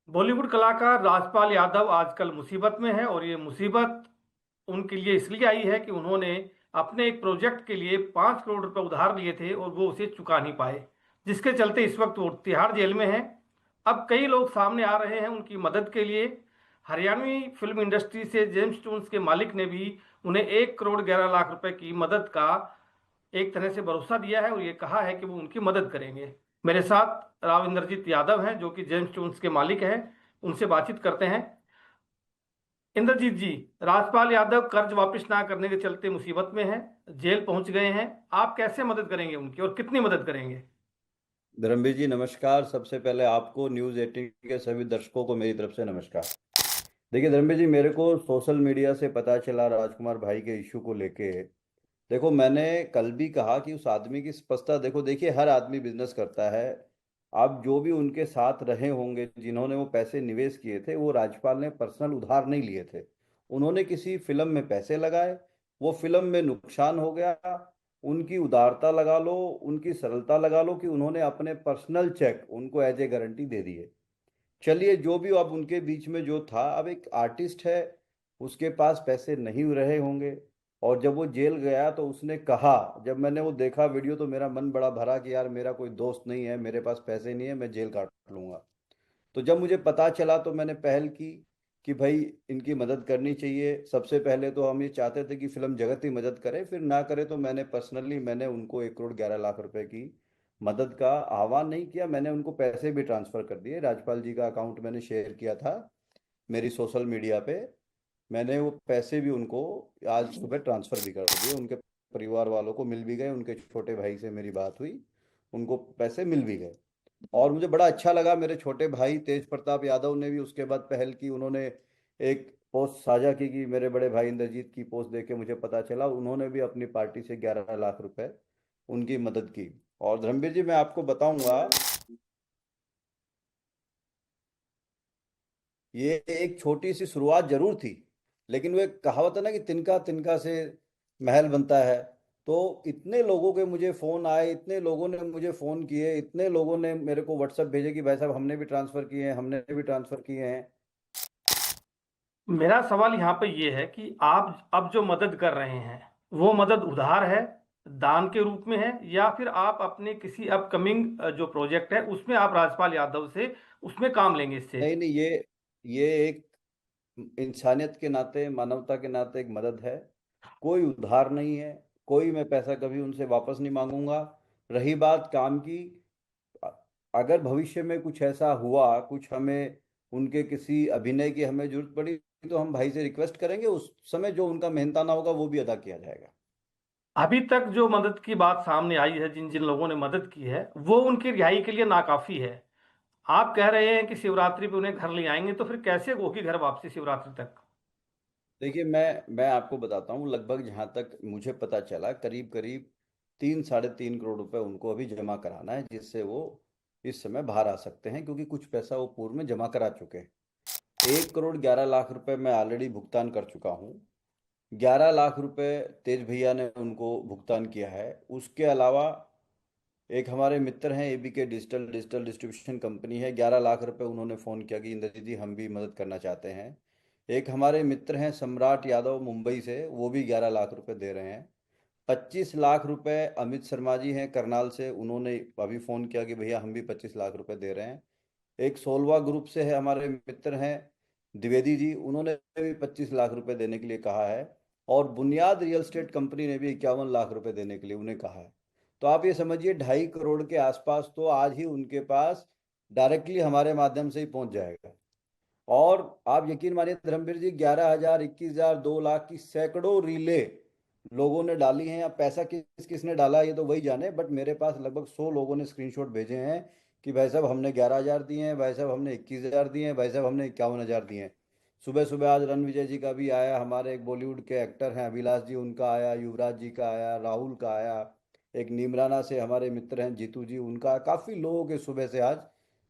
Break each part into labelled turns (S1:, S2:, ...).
S1: बॉलीवुड कलाकार राजपाल यादव आजकल मुसीबत में है और ये मुसीबत उनके लिए इसलिए आई है कि उन्होंने अपने एक प्रोजेक्ट के लिए 5 करोड़ रुपए उधार लिए थे और वो उसे चुका नहीं पाए, जिसके चलते इस वक्त वो तिहाड़ जेल में है। अब कई लोग सामने आ रहे हैं उनकी मदद के लिए। हरियाणवी फिल्म इंडस्ट्री से जेम्स टून्स के मालिक ने भी उन्हें 1 करोड़ 11 लाख रुपए की मदद का एक तरह से भरोसा दिया है और ये कहा है कि वो उनकी मदद करेंगे। मेरे साथ राव इंद्रजीत यादव हैं जो कि जेम्स टून्स के मालिक हैं। उनसे बातचीत करते हैं। इंद्रजीत जी, राजपाल यादव कर्ज वापस ना करने के चलते मुसीबत में है, जेल पहुंच गए हैं। आप कैसे मदद करेंगे उनकी और कितनी मदद करेंगे?
S2: धर्मवीर जी नमस्कार। सबसे पहले आपको न्यूज़ 18 के सभी दर्शकों को मेरी तरफ से नमस्कार। देखिए धर्मवीर जी, मेरे को सोशल मीडिया से पता चला राजकुमार भाई के इशू को लेके। देखो, मैंने कल भी कहा कि उस आदमी की स्पष्टता देखो। देखिए, हर आदमी बिजनेस करता है। आप जो भी उनके साथ रहे होंगे, जिन्होंने वो पैसे निवेश किए थे, वो राजपाल ने पर्सनल उधार नहीं लिए थे। उन्होंने किसी फिल्म में पैसे लगाए, वो फिल्म में नुकसान हो गया। उनकी उदारता लगा लो, उनकी सरलता लगा लो कि उन्होंने अपने पर्सनल चेक उनको एज ए गारंटी दे दिए। चलिए, जो भी अब उनके बीच में जो था, अब एक आर्टिस्ट है, उसके पास पैसे नहीं रहे होंगे। और जब वो जेल गया तो उसने कहा, जब मैंने वो देखा वीडियो तो मेरा मन बड़ा भरा कि यार मेरा कोई दोस्त नहीं है, मेरे पास पैसे नहीं है, मैं जेल काट लूंगा। तो जब मुझे पता चला तो मैंने पहल की कि भाई इनकी मदद करनी चाहिए। सबसे पहले तो हम ये चाहते थे कि फिल्म जगत ही मदद करे, फिर ना करे तो मैंने उनको 1 करोड़ 11 लाख रुपए की मदद का आह्वान नहीं किया। मैंने उनको पैसे भी ट्रांसफर कर दिए। राजपाल जी का अकाउंट मैंने शेयर किया था मेरी सोशल मीडिया पे। मैंने वो पैसे भी उनको आज सुबह ट्रांसफर भी कर दिए। उनके परिवार वालों को मिल भी गए, उनके छोटे भाई से मेरी बात हुई, उनको पैसे मिल भी गए। और मुझे बड़ा अच्छा लगा, मेरे छोटे भाई तेज प्रताप यादव ने भी उसके बाद पहल की। उन्होंने एक पोस्ट साझा की कि मेरे बड़े भाई इंद्रजीत की पोस्ट देख के मुझे पता चला, उन्होंने भी अपनी पार्टी से 11 लाख रुपए उनकी मदद की। और धर्मवीर जी, मैं आपको बताऊंगा, ये एक छोटी सी शुरुआत जरूर थी, लेकिन वो एक कहावत है ना कि तिनका तिनका से महल बनता है। तो इतने लोगों के मुझे फोन आए, इतने लोगों ने मुझे फोन किए, इतने लोगों ने मेरे को व्हाट्सएप भेजे कि भाई साहब हमने भी ट्रांसफर किए हैं, हमने भी ट्रांसफर किए हैं।
S1: मेरा सवाल यहाँ पे ये है कि आप अब जो मदद कर रहे हैं वो मदद उधार है, दान के रूप में है, या फिर आप अपने किसी अपकमिंग जो प्रोजेक्ट है उसमें आप राजपाल यादव से उसमें काम लेंगे इससे?
S2: नहीं नहीं, ये एक इंसानियत के नाते, मानवता के नाते एक मदद है। कोई उधार नहीं है, कोई मैं पैसा कभी उनसे वापस नहीं मांगूंगा। रही बात काम की, अ- अगर भविष्य में कुछ ऐसा हुआ, कुछ हमें उनके किसी अभिनय की हमें जरूरत पड़ी, तो हम भाई से रिक्वेस्ट करेंगे, उस समय जो उनका मेहनताना होगा वो भी अदा किया जाएगा।
S1: अभी तक जो मदद की बात सामने आई है, जिन जिन लोगों ने मदद की है वो उनकी रिहाई के लिए नाकाफी है। आप कह रहे हैं कि शिवरात्रि पे उन्हें घर ले आएंगे, तो फिर कैसे होगी घर वापसी शिवरात्रि तक?
S2: देखिए, मैं आपको बताता हूँ, लगभग जहाँ तक मुझे पता चला, करीब करीब 3 साढ़े 3 करोड़ रुपए उनको अभी जमा कराना है, जिससे वो इस समय बाहर आ सकते हैं, क्योंकि कुछ पैसा वो पूर्व में जमा करा चुके हैं। 1 करोड़ 11 लाख रुपए मैं ऑलरेडी भुगतान कर चुका हूँ। 11 लाख रुपए तेज भैया ने उनको भुगतान किया है। उसके अलावा एक हमारे मित्र हैं, ABK digital digital distribution company है, 11 लाख रुपए उन्होंने फ़ोन किया कि इंद्र जी हम भी मदद करना चाहते हैं। एक हमारे मित्र हैं सम्राट यादव मुंबई से, वो भी 11 लाख रुपए दे रहे हैं। 25 लाख रुपए अमित शर्मा जी हैं करनाल से, उन्होंने अभी फ़ोन किया कि भैया हम भी 25 लाख रुपए दे रहे हैं। एक सोलवा ग्रुप से है, हमारे मित्र हैं द्विवेदी जी, उन्होंने भी 25 लाख रुपए देने के लिए कहा है। और बुनियाद रियल एस्टेट कंपनी ने भी 51 लाख रुपए देने के लिए उन्हें कहा है। तो आप ये समझिए 2.5 करोड़ के आसपास तो आज ही उनके पास डायरेक्टली हमारे माध्यम से ही पहुंच जाएगा। और आप यकीन मानिए धर्मवीर जी, 11,000, 21,000, 2 लाख की सैकड़ों रीले लोगों ने डाली हैं। अब पैसा किस किस ने डाला ये तो वही जाने, बट मेरे पास लगभग 100 लोगों ने स्क्रीनशॉट भेजे हैं कि भाई साहब हमने 11,000 दिए हैं, भाई साहब हमने 21,000 दिए हैं, भाई साहब हमने 51,000 दिए हैं। सुबह सुबह आज रणविजय जी का भी आया, हमारे एक बॉलीवुड के एक्टर हैं अभिलाष जी, उनका आया, युवराज जी का आया, राहुल का आया, एक नीमराना से हमारे मित्र हैं जीतू जी, उनका, काफ़ी लोगों के सुबह से आज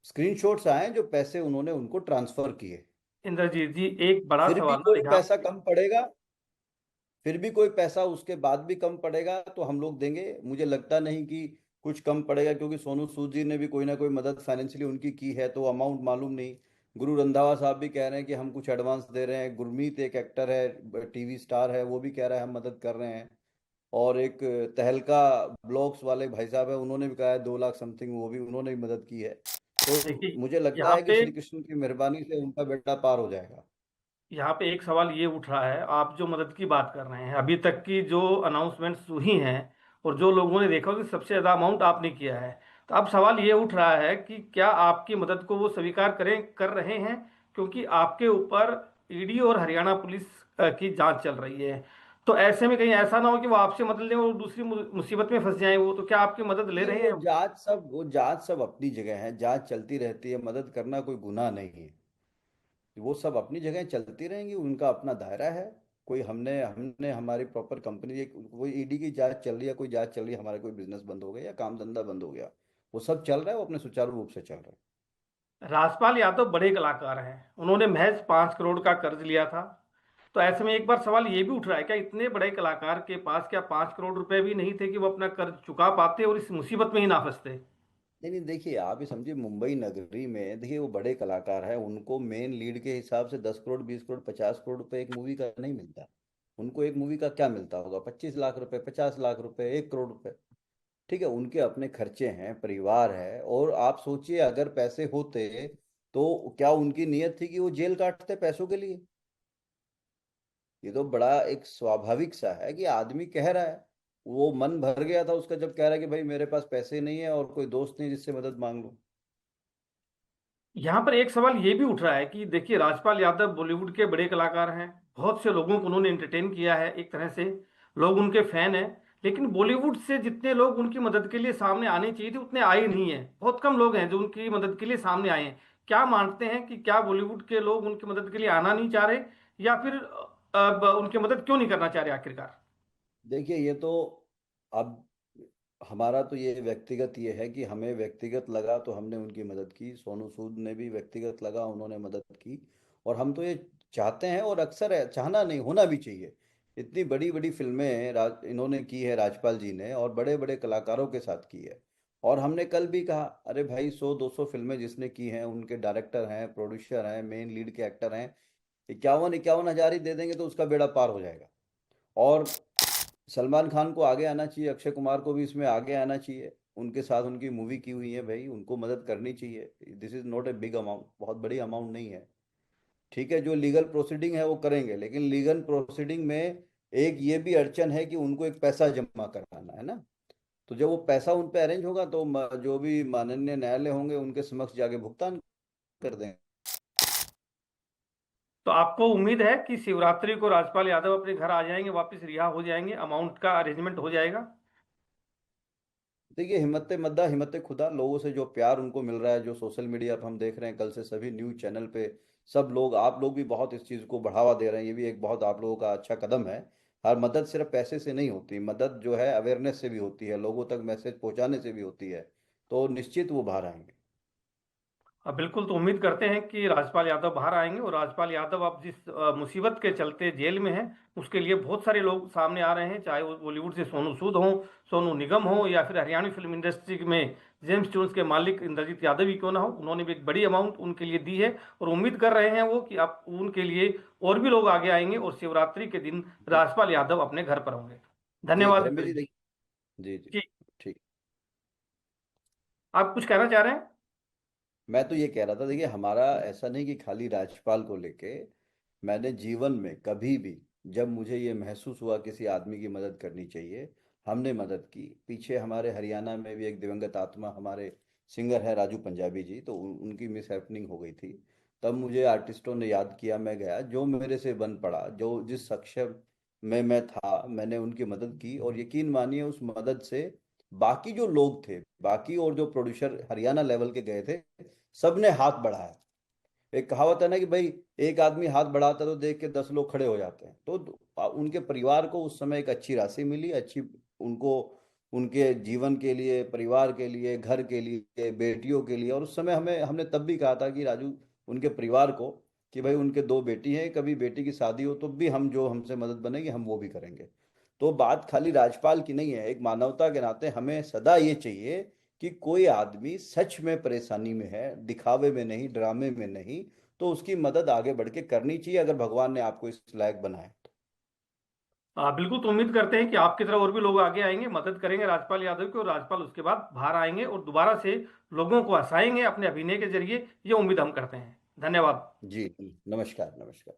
S2: स्क्रीनशॉट्स आए हैं जो पैसे उन्होंने उनको ट्रांसफ़र किए।
S1: इंद्रजीत जी, एक बड़ा
S2: फिर भी
S1: सवाल ना
S2: कोई
S1: यहाँ
S2: पैसा
S1: पे।
S2: कम पड़ेगा, फिर भी कोई पैसा उसके बाद भी कम पड़ेगा तो हम लोग देंगे। मुझे लगता नहीं कि कुछ कम पड़ेगा, क्योंकि सोनू सूद जी ने भी कोई ना कोई मदद फाइनेंशियली उनकी की है, तो अमाउंट मालूम नहीं। गुरु रंधावा साहब भी कह रहे हैं कि हम कुछ एडवांस दे रहे हैं। गुरमीत एक एक्टर है, टीवी स्टार है, वो भी कह रहा है हम मदद कर रहे हैं। और एक तहलका ब्लॉग्स वाले भाई साहब है, उन्होंने भी कहा है 2 लाख समथिंग, वो भी उन्होंने भी मदद की है। तो
S1: देखिए,
S2: मुझे लगता
S1: यहाँ
S2: है कि
S1: पे
S2: श्री कृष्ण की मेहरबानी से उनका बेड़ा पार हो जाएगा।
S1: यहाँ पे एक सवाल ये उठ रहा है, आप जो मदद की बात कर रहे हैं, अभी तक की जो अनाउंसमेंट्स हुई हैं और जो लोगों ने देखा कि सबसे ज्यादा अमाउंट आपने किया है, तो अब सवाल ये उठ रहा है कि क्या आपकी मदद को वो स्वीकार कर रहे हैं? क्योंकि आपके ऊपर ईडी और हरियाणा पुलिस की जांच चल रही है। तो ऐसे में कहीं ऐसा ना हो कि वो आपसे मदद लें और दूसरी मुसीबत में फंस जाएं वो, तो क्या आपकी मदद ले
S2: नहीं,
S1: रहे हैं?
S2: वो जांच सब अपनी जगह है, जांच चलती रहती है, मदद करना कोई गुनाह नहीं है। वो सब अपनी जगह चलती रहेंगी, उनका अपना दायरा है। कोई हमने हमने हमारी प्रॉपर कंपनी, कोई ईडी की जांच चल रही है, कोई जांच चल रही है, हमारा कोई बिजनेस बंद हो गया या काम धंधा बंद हो गया, वो सब चल रहा है, वो अपने सुचारू रूप से चल रहा है।
S1: राजपाल यादव बड़े कलाकार हैं, उन्होंने महज 5 करोड़ का कर्ज लिया था। तो ऐसे में एक बार सवाल ये भी उठ रहा है, क्या इतने बड़े कलाकार के पास क्या 5 करोड़ रुपए भी नहीं थे कि वो अपना कर्ज चुका पाते और इस मुसीबत में ही ना फंसते?
S2: नहीं नहीं, देखिए आप ही समझिए, मुंबई नगरी में देखिए वो बड़े कलाकार हैं, उनको मेन लीड के हिसाब से 10 करोड़, 20 करोड़, 50 करोड़ रुपए एक मूवी का नहीं मिलता। उनको एक मूवी का क्या मिलता होगा? 25 लाख रुपए, 50 लाख रुपए, 1 करोड़ रुपए। ठीक है, उनके अपने खर्चे हैं, परिवार है। और आप सोचिए अगर पैसे होते तो क्या उनकी नीयत थी कि वो जेल काटते पैसों के लिए? ये तो बड़ा एक स्वाभाविक सा है कि आदमी कह रहा है, वो मन भर गया था उसका जब कह रहा है कि भाई मेरे पास पैसे नहीं है और कोई दोस्त नहीं जिससे मदद मांग लूं।
S1: यहाँ पर एक सवाल ये भी उठ रहा है कि देखिए, राजपाल यादव बॉलीवुड के बड़े कलाकार हैं, बहुत से लोगों को उन्होंने एंटरटेन किया है, एक तरह से लोग उनके फैन हैं। लेकिन बॉलीवुड से जितने लोग उनकी मदद के लिए सामने आने चाहिए थे उतने आए नहीं हैं, बहुत कम लोग हैं जो उनकी मदद के लिए सामने आए हैं। क्या मानते हैं कि क्या बॉलीवुड के लोग उनकी मदद के लिए आना नहीं चाह रहे, या फिर उनकी मदद क्यों नहीं करना चाह रहे आखिरकार?
S2: देखिए ये तो अब हमारा तो ये व्यक्तिगत ये है कि हमें व्यक्तिगत लगा तो हमने उनकी मदद की, सोनू सूद ने भी व्यक्तिगत लगा, उन्होंने मदद की। और हम तो ये चाहते हैं, और अक्सर है, चाहना नहीं, होना भी चाहिए। इतनी बड़ी बड़ी फिल्में इन्होंने की है, राजपाल जी ने, और बड़े बड़े कलाकारों के साथ की है। और हमने कल भी कहा, अरे भाई 100-200 फिल्में जिसने की हैं, उनके डायरेक्टर हैं, प्रोड्यूसर हैं, मेन लीड के एक्टर हैं, 51-51 हजार ही दे देंगे तो उसका बेड़ा पार हो जाएगा। और सलमान खान को आगे आना चाहिए, अक्षय कुमार को भी इसमें आगे आना चाहिए। उनके साथ उनकी मूवी की हुई है भाई, उनको मदद करनी चाहिए। This is not a big amount, बहुत बड़ी अमाउंट नहीं है। ठीक है, जो लीगल प्रोसीडिंग है वो करेंगे, लेकिन लीगल प्रोसीडिंग में एक ये भी अड़चन है कि उनको एक पैसा जमा कराना है ना। तो जब वो पैसा उन पे अरेंज होगा तो जो भी माननीय न्यायालय होंगे उनके समक्ष जाके भुगतान कर देंगे।
S1: तो आपको उम्मीद है कि शिवरात्रि को राजपाल यादव अपने घर आ जाएंगे, वापस रिहा हो जाएंगे, अमाउंट का अरेंजमेंट हो जाएगा?
S2: देखिए, हिम्मत मद्दा हिम्मत खुदा, लोगों से जो प्यार उनको मिल रहा है, जो सोशल मीडिया पर हम देख रहे हैं, कल से सभी न्यूज़ चैनल पे सब लोग, आप लोग भी बहुत इस चीज़ को बढ़ावा दे रहे हैं, ये भी एक बहुत आप लोगों का अच्छा कदम है। हर मदद सिर्फ पैसे से नहीं होती, मदद जो है अवेयरनेस से भी होती है, लोगों तक मैसेज पहुंचाने से भी होती है। तो निश्चित वो बाहर आएंगे।
S1: अब बिल्कुल, तो उम्मीद करते हैं कि राजपाल यादव बाहर आएंगे। और राजपाल यादव अब जिस मुसीबत के चलते जेल में हैं, उसके लिए बहुत सारे लोग सामने आ रहे हैं, चाहे वो बॉलीवुड से सोनू सूद हो, सोनू निगम हो, या फिर हरियाणवी फिल्म इंडस्ट्री में जेम्स ट्यून्स के मालिक इंद्रजीत यादव ही क्यों ना हो, उन्होंने भी एक बड़ी अमाउंट उनके लिए दी है। और उम्मीद कर रहे हैं वो कि अब उनके लिए और भी लोग आगे आएंगे और शिवरात्रि के दिन
S2: जी
S1: राजपाल यादव अपने घर पर होंगे।
S2: जी
S1: धन्यवाद
S2: धर्मेश जी,
S1: विवेक जी।
S2: देखिए। जी जी।
S1: जी,
S2: ठीक।
S1: आप कुछ कहना चाह रहे हैं?
S2: मैं तो ये कह रहा था, देखिए हमारा ऐसा नहीं कि खाली राजपाल को लेके, मैंने जीवन में कभी भी जब मुझे ये महसूस हुआ किसी आदमी की मदद करनी चाहिए, हमने मदद की। पीछे हमारे हरियाणा में भी एक दिवंगत आत्मा हमारे सिंगर है राजू पंजाबी जी, तो उनकी मिस हैपनिंग हो गई थी। तब मुझे आर्टिस्टों ने याद किया, मैं गया, जो मेरे से बन पड़ा, जो जिस सक्षम में मैं था, मैंने उनकी मदद की। और यकीन मानिए उस मदद से बाकी जो लोग थे, बाकी और जो प्रोड्यूसर हरियाणा लेवल के गए थे, सबने हाथ बढ़ाया। एक कहावत है ना कि भाई एक आदमी हाथ बढ़ाता तो देख के 10 लोग खड़े हो जाते हैं। तो उनके परिवार को उस समय एक अच्छी राशि मिली, अच्छी, उनको उनके जीवन के लिए, परिवार के लिए, घर के लिए, बेटियों के लिए। और उस समय हमें हमने तब भी कहा था कि राजू, उनके परिवार को, कि भाई उनके 2 बेटी हैं, कभी बेटी की शादी हो तो भी हम, जो हमसे मदद बनेगी हम वो भी करेंगे। तो बात खाली राजपाल की नहीं है, एक मानवता के नाते हमें सदा ये चाहिए कि कोई आदमी सच में परेशानी में है, दिखावे में नहीं, ड्रामे में नहीं, तो उसकी मदद आगे बढ़ के करनी चाहिए, अगर भगवान ने आपको इस लायक बनाया तो।
S1: बिल्कुल, तो उम्मीद करते हैं कि आपकी तरह और भी लोग आगे आएंगे, मदद करेंगे राजपाल यादव की, और राजपाल उसके बाद बाहर आएंगे और दोबारा से लोगों को हंसाएंगे अपने अभिनय के जरिए। ये उम्मीद हम करते हैं। धन्यवाद।
S2: जी, नमस्कार नमस्कार।